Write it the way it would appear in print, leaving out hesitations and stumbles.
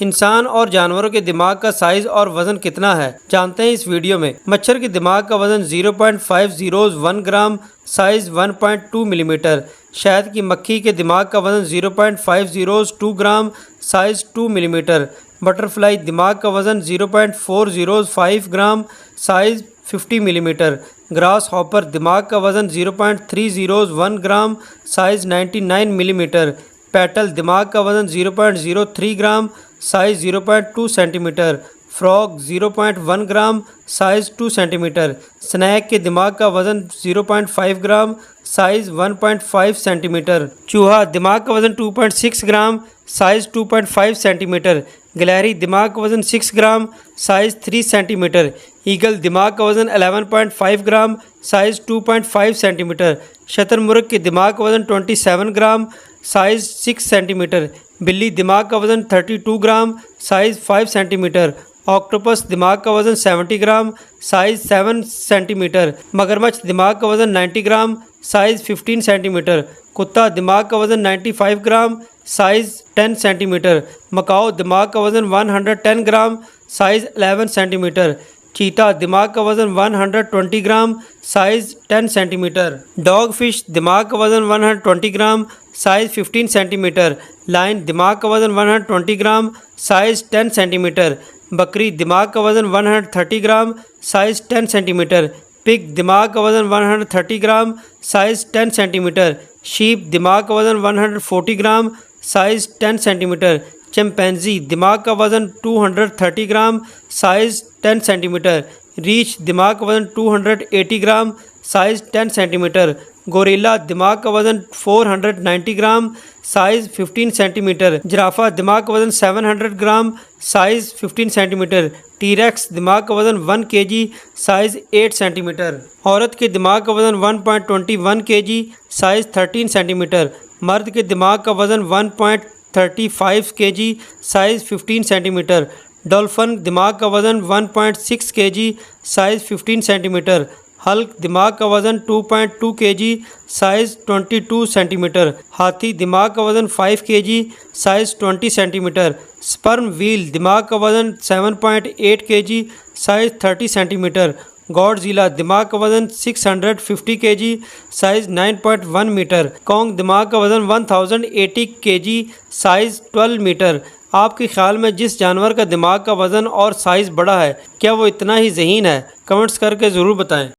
इंसान और जानवरों के दिमाग का साइज और वजन कितना है, जानते हैं इस वीडियो में। मच्छर के दिमाग का वजन 0.501 ग्राम, साइज 1.2 मिलीमीटर। शहद की मक्खी के दिमाग का वजन 0.502 ग्राम, साइज 2 मिलीमीटर। बटरफ्लाई दिमाग का वजन 0.405 ग्राम, साइज 50 मिलीमीटर। ग्रास हॉपर दिमाग का वजन 0.301 ग्राम, साइज 99 मिलीमीटर। पैटल दिमाग का वजन 0.03 ग्राम, साइज 0.2 सेंटीमीटर। फ्रॉग 0.1 ग्राम, साइज 2 सेंटीमीटर। स्नैक के दिमाग का वजन 0.5 ग्राम, साइज 1.5 सेंटीमीटर। चूहा दिमाग का वजन 2.6 ग्राम, साइज 2.5 सेंटीमीटर। गिलहरी दिमाग का वजन 6 ग्राम, साइज 3 सेंटीमीटर। ईगल दिमाग का वजन 11.5 ग्राम, साइज 2.5 सेंटीमीटर। शतरमुर्ग के दिमाग का वजन 27 ग्राम, साइज 6 सेंटीमीटर। बिल्ली दिमाग का वजन 32 ग्राम, साइज 5 सेंटीमीटर। ऑक्टोपस दिमाग का वजन 70 ग्राम, साइज 7 सेंटीमीटर। मगरमच्छ दिमाग का वजन 90 ग्राम, साइज 15 सेंटीमीटर। कुत्ता दिमाग का वजन 95 ग्राम, साइज 10 सेंटीमीटर। मकाओ दिमाग का वजन 110 ग्राम, साइज 11 सेंटीमीटर। चीता दिमाग का वजन 120 ग्राम, साइज 10 सेंटीमीटर। डॉग फिश दिमाग का वजन 120 ग्राम, साइज 15 सेंटीमीटर। लायन दिमाग का वजन 120 ग्राम, साइज 10 सेंटीमीटर। बकरी दिमाग का वजन 130 ग्राम, साइज 10 सेंटीमीटर। पिग दिमाग का वजन 130 ग्राम, साइज 10 सेंटीमीटर। शीप दिमाग का वजन 140 ग्राम, साइज 10 सेंटीमीटर। चिंपैंजी दिमाग का वजन 230 ग्राम, साइज 10 सेंटीमीटर। रीछ दिमाग का वजन 280 ग्राम, साइज 10 सेंटीमीटर। गोरिल्ला दिमाग का वजन 490 ग्राम, साइज 15 सेंटीमीटर। जिराफा दिमाग का वजन 700 ग्राम, साइज 15 सेंटीमीटर। टीरेक्स दिमाग का वजन 1 केजी, साइज 8 सेंटीमीटर। औरत के दिमाग का वजन 1.21 केजी, साइज 13 सेंटीमीटर। मर्द के दिमाग का वजन 1.35 केजी, साइज 15 सेंटीमीटर। डॉल्फिन दिमाग का वजन 1.6 केजी, साइज 15 सेंटीमीटर। हल्क दिमाग का वजन 2.2 केजी, साइज 22 सेंटीमीटर। हाथी दिमाग का वजन 5 KG, size 20 centimetre. Sperm wheel दिमाग का वजन 7.8 केजी, साइज 30 सेंटीमीटर। गॉडजिला दिमाग का वजन 650 केजी, साइज 9.1 मीटर। कॉन्ग दिमाग का वजन 1080 केजी, साइज 12 मीटर। आपके ख्याल में जिस जानवर का दिमाग का वजन और साइज़ बड़ा है, क्या वो इतना ही ज़हीन है? कमेंट्स करके ज़रूर बताएं।